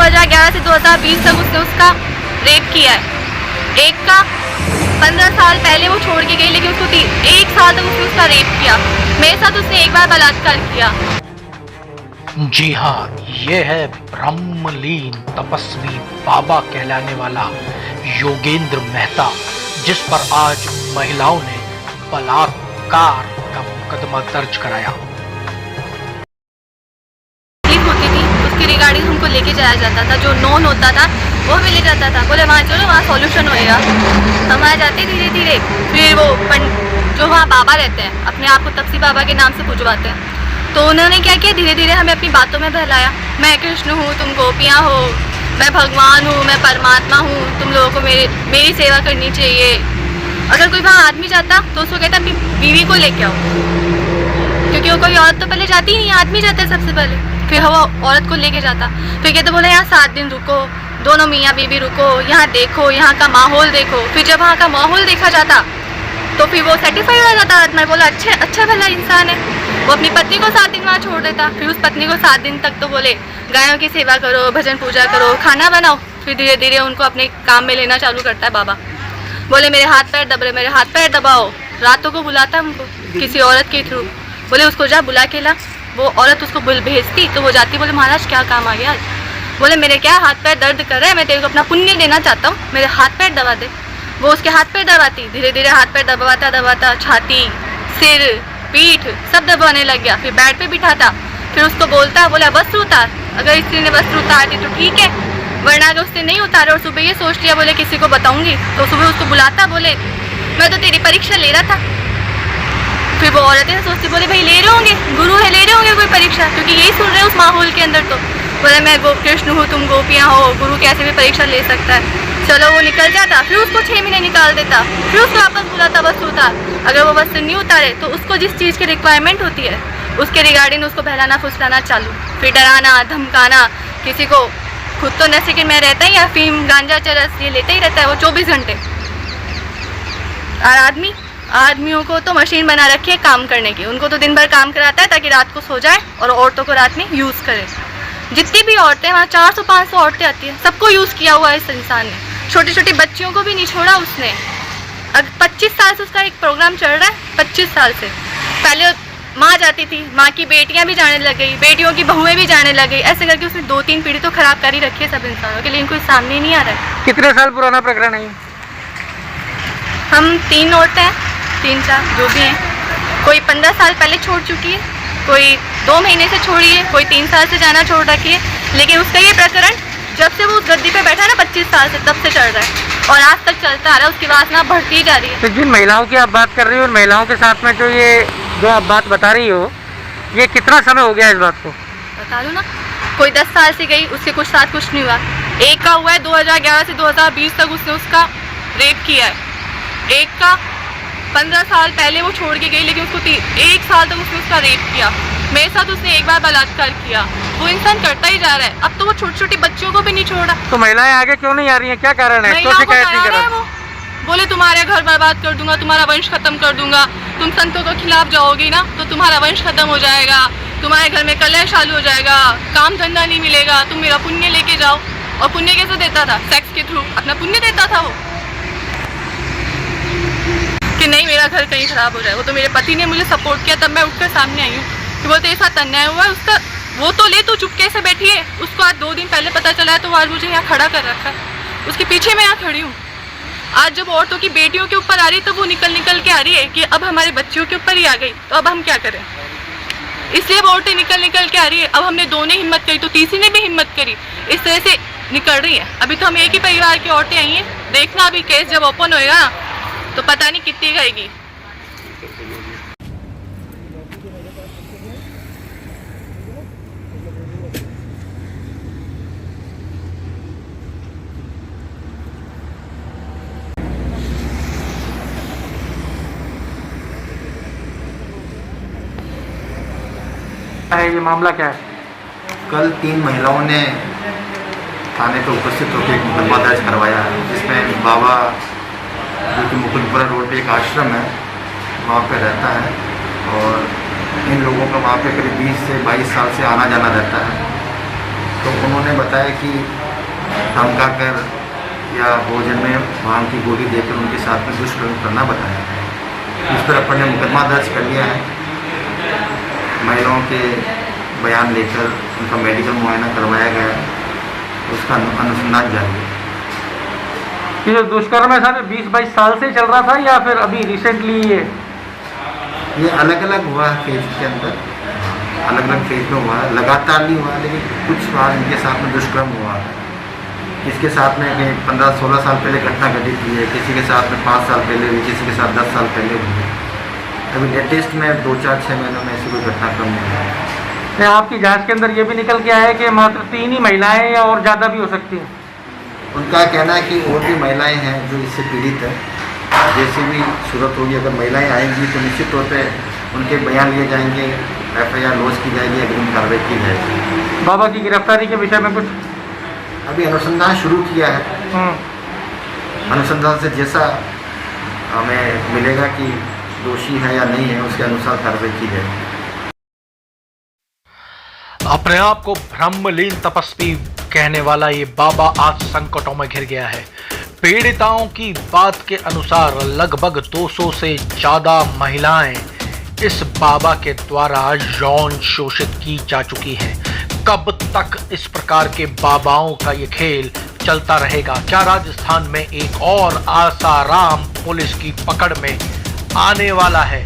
2011 से 2020 तक उसने उसका रेप किया है। एक का 15 साल पहले वो छोड़ के गई, लेकिन उसको 1 साल तक उसने उसका रेप किया। मेरे साथ उसने एक बार बलात्कार किया। जी हाँ, ये है ब्रह्मलीन तपस्वी बाबा कहलाने वाला योगेंद्र मेहता, जिस पर आज महिलाओं ने बलात्कार का मुकदमा दर्ज कराया। होती थी उसकी रिगार्डिंग हमको लेके जाया जाता था, जो नॉन होता था वो भी ले जाता था, बोले वहाँ चलो वहाँ सॉल्यूशन होएगा। हम वहाँ जाते धीरे धीरे, फिर वो जो वहाँ बाबा रहते हैं अपने आप को तपसी बाबा के नाम से पूजवाते हैं, तो उन्होंने क्या किया, धीरे धीरे हमें अपनी बातों में बहलाया। मैं कृष्ण हूँ, तुम गोपियाँ हो, मैं भगवान हूँ, मैं परमात्मा हूँ, तुम लोगों को मेरी सेवा करनी चाहिए। अगर कोई वहाँ आदमी जाता तो उसको कहता अपनी बीवी को लेके आओ, क्योंकि वो कोई औरत तो पहले जाती ही नहीं, आदमी जाता है सबसे पहले, फिर वो औरत को लेके जाता। फिर कहते बोले यहाँ 7 दिन रुको, दोनों मियाँ बीवी रुको, यहाँ देखो, यहाँ का माहौल देखो। फिर जब वहाँ का माहौल देखा जाता तो फिर वो सेटिस्फाई हो जाता आदमी, बोला अच्छा भला इंसान है। वो अपनी पत्नी को 7 दिन वहाँ छोड़ देता। फिर उस पत्नी को 7 दिन तक तो बोले गायों की सेवा करो, भजन पूजा करो, खाना बनाओ। फिर धीरे धीरे उनको अपने काम में लेना चालू करता है बाबा। बोले मेरे हाथ पैर दब रहे, मेरे हाथ पैर दबाओ। रातों को बुलाता हमको किसी औरत के थ्रू, बोले उसको जा बुला के ला। वो औरत उसको भेजती तो वो जाती, बोले महाराज क्या काम आ गया आज। बोले मेरे क्या हाथ पैर दर्द कर रहे हैं, मैं तेरे को अपना पुण्य देना चाहता हूँ, मेरे हाथ पैर दबा दे। वो उसके हाथ पैर दबाती, धीरे धीरे हाथ पैर दबाता छाती, सिर, पीठ सब दबाने लग गया। फिर बेड पे बिठाता, फिर उसको बोलता, बोला वस्त्र उतार। अगर स्त्री ने वस्त्र उतार दी तो ठीक है, वरना अगर उसने नहीं उतारा और सुबह ये सोच लिया बोले किसी को बताऊंगी, तो सुबह उसको बुलाता, बोले मैं तो तेरी परीक्षा ले रहा था। फिर वो औरतें सोचती, बोले भाई ले रहे होंगे, गुरु है, ले रहे होंगे कोई परीक्षा, क्योंकि यही सुन रहे हैं उस माहौल के अंदर। तो बोले मैं कृष्ण हूँ, तुम गोपियाँ हो, गुरु कैसे भी परीक्षा ले सकता है। चलो वो निकल जाता, फिर उसको 6 महीने निकाल देता, फिर उसको वापस बुलाता वस्त्र उतार। अगर वो वस्त्र नहीं उतारे तो उसको जिस चीज़ की रिक्वायरमेंट होती है उसके रिगार्डिंग उसको बहलाना फुसलाना चालू, फिर डराना धमकाना। किसी को खुद तो नशे के में रहता है या फीम गांजा चरस ये लेता ही रहता है वो 24 घंटे। और आदमियों को तो मशीन बना रखी है काम करने की, उनको तो दिन भर काम कराता है ताकि रात को सो जाए और औरतों को रात में यूज़ करे। जितनी भी औरतें वहाँ 400-500 औरतें आती हैं, सबको यूज़ किया हुआ है इस इंसान ने। छोटी छोटी बच्चियों को भी नहीं छोड़ा उसने। अब 25 साल से उसका एक प्रोग्राम चल रहा है, 25 साल से। पहले माँ जाती थी, माँ की बेटियाँ भी जाने लग गई, बेटियों की बहुएं भी जाने लग गई। ऐसे करके उसने 2-3 पीढ़ी तो खराब कर ही रखी है सब इंसानों के लिए, इनको सामने नहीं आ रहा है। कितने साल पुराना प्रकरण है? हम 3 औरतें हैं, 3-4 जो भी हैं। कोई 15 साल पहले छोड़ चुकी है, कोई 2 महीने से छोड़ी है, कोई 3 साल से जाना छोड़ रखी है। लेकिन उसका ये प्रकरण जब से वो उस गद्दी पे बैठा है ना 25 साल से, तब से चल रहा है और आज तक चलता आ रहा है। उसकी वासना बढ़ती जा रही है। तो जिन महिलाओं की आप बात कर रही हो, महिलाओं के साथ में जो आप बात बता रही हो, ये कितना समय हो गया इस बात को? बता दो ना, कोई 10 साल से गई, उसके कुछ साथ कुछ नहीं हुआ। एक का हुआ है 2011 से 2020 तक उसने उसका रेप किया है। एक का 15 साल पहले वो छोड़ के गई, लेकिन उसको 1 साल तक उसने उसका रेप किया। मेरे साथ उसने एक बार बलात्कार किया। वो इंसान करता ही जा रहा है। अब तो वो छोटी छोटी बच्चियों को भी नहीं छोड़ा। तो महिलाएं आगे क्यों नहीं आ रही हैं? क्या कारण है? क्यों शिकायत नहीं कर रहा? वो बोले तुम्हारे घर बर्बाद कर दूंगा, तुम्हारा वंश खत्म कर दूंगा, तुम संतों के खिलाफ जाओगी ना तो तुम्हारा वंश खत्म हो जाएगा, तुम्हारे घर में कलह चालू हो जाएगा, काम धंधा नहीं मिलेगा, तुम मेरा पुण्य लेके जाओ। और पुण्य कैसे देता था? सेक्स के थ्रू अपना पुण्य देता था वो, कि नहीं मेरा घर कहीं खराब हो जाए। वो तो मेरे पति ने मुझे सपोर्ट किया, तब मैं उठकर सामने आई हूँ कि वो तेरे साथ अन्याय हुआ है। उसका वो तो ले, तू चुपके से बैठी है। उसको आज 2 दिन पहले पता चला है तो वो आज मुझे यहाँ खड़ा कर रखा है, उसके पीछे मैं यहाँ खड़ी हूँ। आज जब औरतों की बेटियों के ऊपर आ रही है तो वो निकल के आ रही है कि अब हमारे बच्चियों के ऊपर ही आ गई तो अब हम क्या करें। इसलिए वो औरतें निकल के आ रही है। अब हमने 2 ने हिम्मत करी तो तीसरी ने भी हिम्मत करी, इस तरह से निकल रही है। अभी तो हम एक ही परिवार की औरतें आई हैं, देखना अभी केस जब ओपन होएगा तो पता नहीं कितनी रहेगी। ये मामला क्या है? कल 3 महिलाओं ने थाने पर उपस्थित होकर एक मुकदमा दर्ज करवाया है, जिसमें बाबा जो कि मुकुंदपुरा रोड पे एक आश्रम है वहाँ पे रहता है और इन लोगों का वहाँ पे करीब 20 से 22 साल से आना जाना रहता है। तो उन्होंने बताया कि धमका कर या भोजन में भांग की गोली देकर उनके साथ में दुष्कर्म करना बताया। इस पर अपन ने मुकदमा दर्ज कर लिया है। महिलाओं के बयान लेकर उनका मेडिकल मुआयना करवाया गया, उसका अनुसंधान जारी है। ये जो दुष्कर्म है सर 20-22 साल से चल रहा था या फिर अभी रिसेंटली ये अलग अलग हुआ है फेज के अंदर, अलग अलग फेज में हुआ है, लगातार नहीं हुआ, लेकिन कुछ बार इनके साथ में दुष्कर्म हुआ है। इसके साथ में 15-16 साल पहले घटना घटित हुई है, किसी के साथ में 5 साल पहले हुई, किसी के साथ 10 साल पहले हुई है। अभी लेटेस्ट में 2-4-6 महीनों में ऐसी कोई घटनाक्रम नहीं हुआ है। आपकी जांच के अंदर ये भी निकल के आया है कि मात्र 3 ही महिलाएं या और ज़्यादा भी हो सकती हैं। उनका कहना है कि और भी महिलाएं हैं जो इससे पीड़ित है। जैसी भी सूरत होगी, अगर महिलाएं आएंगी तो निश्चित तौर पे उनके बयान लिए जाएंगे, FIR लॉन्च की जाएगी, अग्रिम कार्रवाई की जाएगी। बाबा की गिरफ्तारी के विषय में कुछ अभी अनुसंधान शुरू किया है। अनुसंधान से जैसा हमें मिलेगा कि दोषी है या नहीं है, उसके अनुसार कार्रवाई की जाएगी। अपने आप को ब्रह्मलीन तपस्वी कहने वाला ये बाबा आज संकटों में घिर गया है। पीड़िताओं की बात के अनुसार लगभग 200 से ज्यादा महिलाएं इस बाबा के द्वारा यौन शोषित की जा चुकी हैं। कब तक इस प्रकार के बाबाओं का ये खेल चलता रहेगा? क्या राजस्थान में एक और आसाराम पुलिस की पकड़ में आने वाला है?